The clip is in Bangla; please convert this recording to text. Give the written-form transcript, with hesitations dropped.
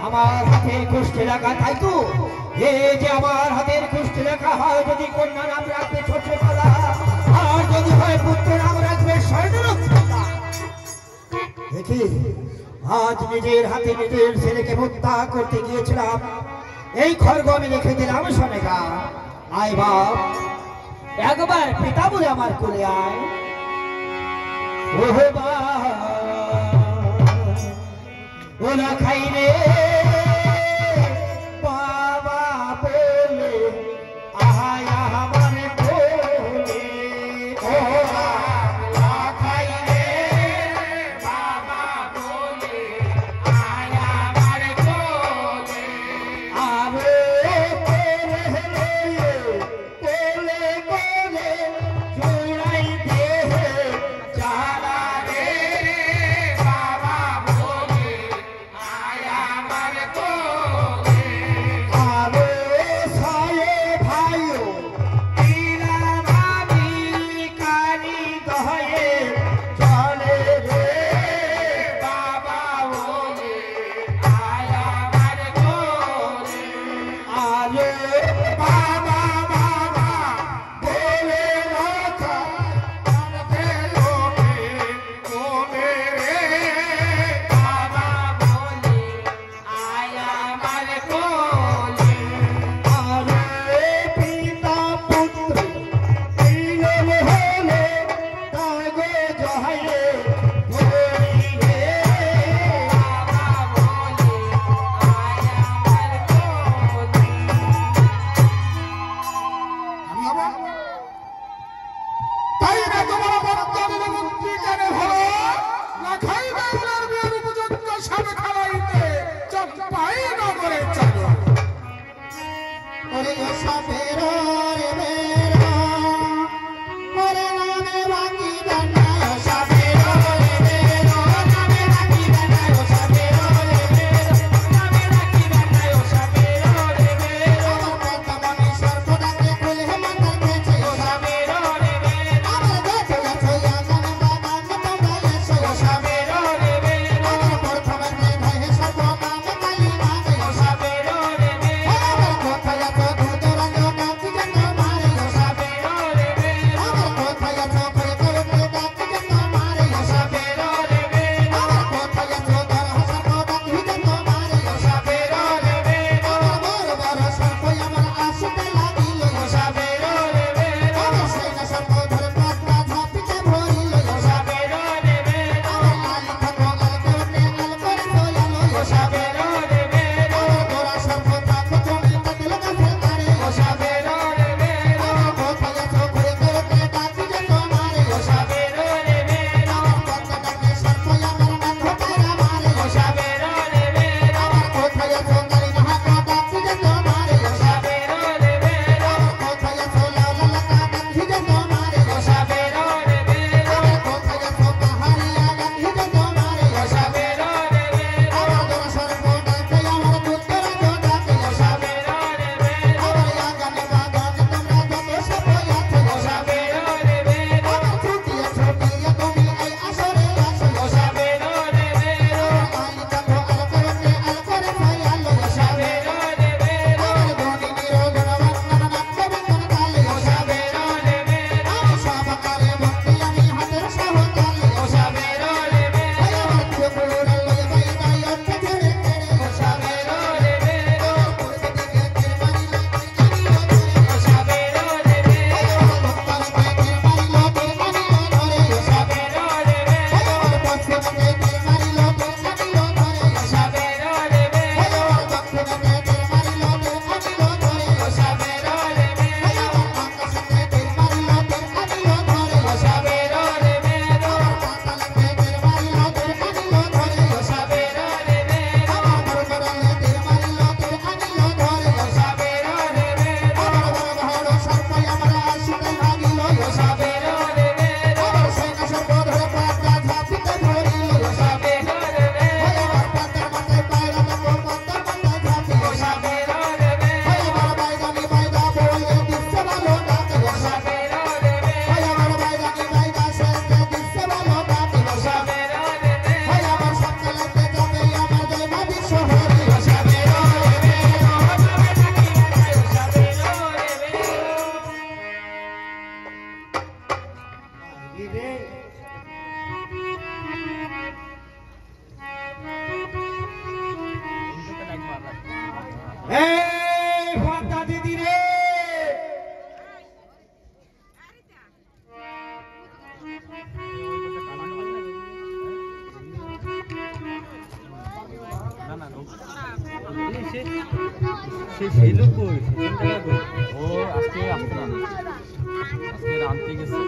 আমার হাতে কুষ্টি লেখা, তাই তো এই যে আমার হাতের কুষ্টি লেখা হয় যদি কন্যা নাম রাখবে ছোটবেলা, আর যদি হয় পুত্র নাম রাখবে স্বর্ণরক্ষা। দেখি আজ নিজের হাতে নিজের ছেলেকে হত্যা করতে গিয়েছিলাম, এই খড়গ আমি রেখে দিলাম সনেগা। আয় বাপ, একবার পিতা বলে আমার কোলে আয়। ও বাবা ওরা খাইলে বাবা বলে আহাই খাওয়াবো তাই না তোমার বর্তমানে মন্ত্রী কেন হলো না খাই বাংলার বিয়ের উপযুক্ত সামনে খাওয়াইতে চম্পাই নগরে চলো ওরে সাপেরো রে বেরো ওরে নামে বাকি বানায় সাপেরো রে বেরো নামে বাকি বানায় সাপেরো রে বেরো নামে বাকি বানায় সাপেরো রে বেরো আমার কতমনি সর্বদাকে খুলে মঙ্গল পেছে সাপেরো রে বেরো আমার দেখো ছয়া গান বাগান তোমরা এসো সাপেরো রে বেরো আমার প্রথমে ভাই সর্বনাম কালী মাগে সাপেরো রে বেরো আমার কোথায় তো দুদরা জগৎ জন্য মারে সাপেরো রে বেরো আমার কোথায় তো করে করে ডাক জন্য মারে সাপেরো রে বেরো আমার কোথায় তো ধর সর্বদাকে জন্য মারে সাপেরো রে বেরো আমার বড় বড় সর্প আমার আসতে লাগিল সাপেরো রে বেরো আমার সেনা সর্প ধরে পাতলা ঝাপিতে ভরিল সাপেরো রে বেরো আমার আলি থাকো আল করতে আল করে তোলালো সাপেরো রে বেরো আমার গোরা সর্প থাকো তুমি কাটল গাছে কারে সাপেরো রে বেরো আমার কোথায় তো করে করে ডাক জন্য মারে সাপেরো রে বেরো আমার কতটাকে সর্প আমার নাক পায়রা মারে সাপেরো রে বেরো আমার কোথায় তো গালি মহাকা ডাক জন্য মারে সাপেরো রে বেরো আমার কোথায় তো লালা লাকা ডাক জন্য মারে সাপেরো রে বেরো আমার কোথায় তো পাহাড়িয়া ডাক জন্য মারে সাপেরো রে বেরো আমার গোরা সর্প ডাকে আমার দুধরা ডাকে সাপেরো রে বেরো আমার ইয়াগানে বাগান তোমরা যত সব আছে সাপেরো রে বেরো আমার ছুটিয়া ছুটিয়া তুমি এই আসরে আছো সাপেরো রে বেরো আলি থাকো আল করতে আল করে ফায়ালো সাপেরো রে বেরো আমার ধনী নিরোধন বন্ধন রাখতে বন্ধন কালে সাপেরো রে বেরো আমি সবকারে ভক্তি আমি হাতের সহকালে সাপেরো রে বেরো আমার চোখুরা লয়ে বাই বাই ওঠে ছেড়ে ছেড়ে সাপেরো রে বেরো পূর্ব দিকে তীর মারিল আমি ধরে সাপেরো রে বেরো ভক্তর তীর মারিল তীর আনিল ধরে সাপেরো রে বেরো আমার পশ্চিম তীর মারিল তীর আনিল ধরে সাপেরো রে বেরো আমার দক্ষিণ তীর মারিল তীর আনিল ধরে সাপেরো রে বেরো আমার আকাশ তীর মারিল তীর আনিল ধরে সাপেরো রে বেরো আমার পাতাল তীর মারিল তীর আনিল ধরে সাপেরো রে বেরো আমার মরমরালে তীর মারিল তীর আনিল ধরে সাপেরো রে বেরো আমার বড় বড় সর্প আমার আসতে লাগিল সাপেরো রে বেরো আমার সেনা সর্প ধরে পাতলা ঝাপিতে ধরিল সাপেরো রে বেরো আমার পাতার মাথায় পায়রা দেখো পাতার মাথায় ঝাপিল সাপেরো রে বেরো আমার বাইগানি বাইদা বলে দিচ্ছে ভালো ডাকে সাপেরো রে বেরো আমার বাইগানি বাইদা সেজে দিচ্ছে ভালো ডাকে সাপেরো রে বেরো আমার সকালেতে যাবে আমার জয় ভাবি শহরে সাপেরো রে বেরো যাবে থাকি সাপেরো রে বেরো এই ফাটা দিদি রে সেই লোক কই ও আজকে আসতে না আজকে আনতে গেছে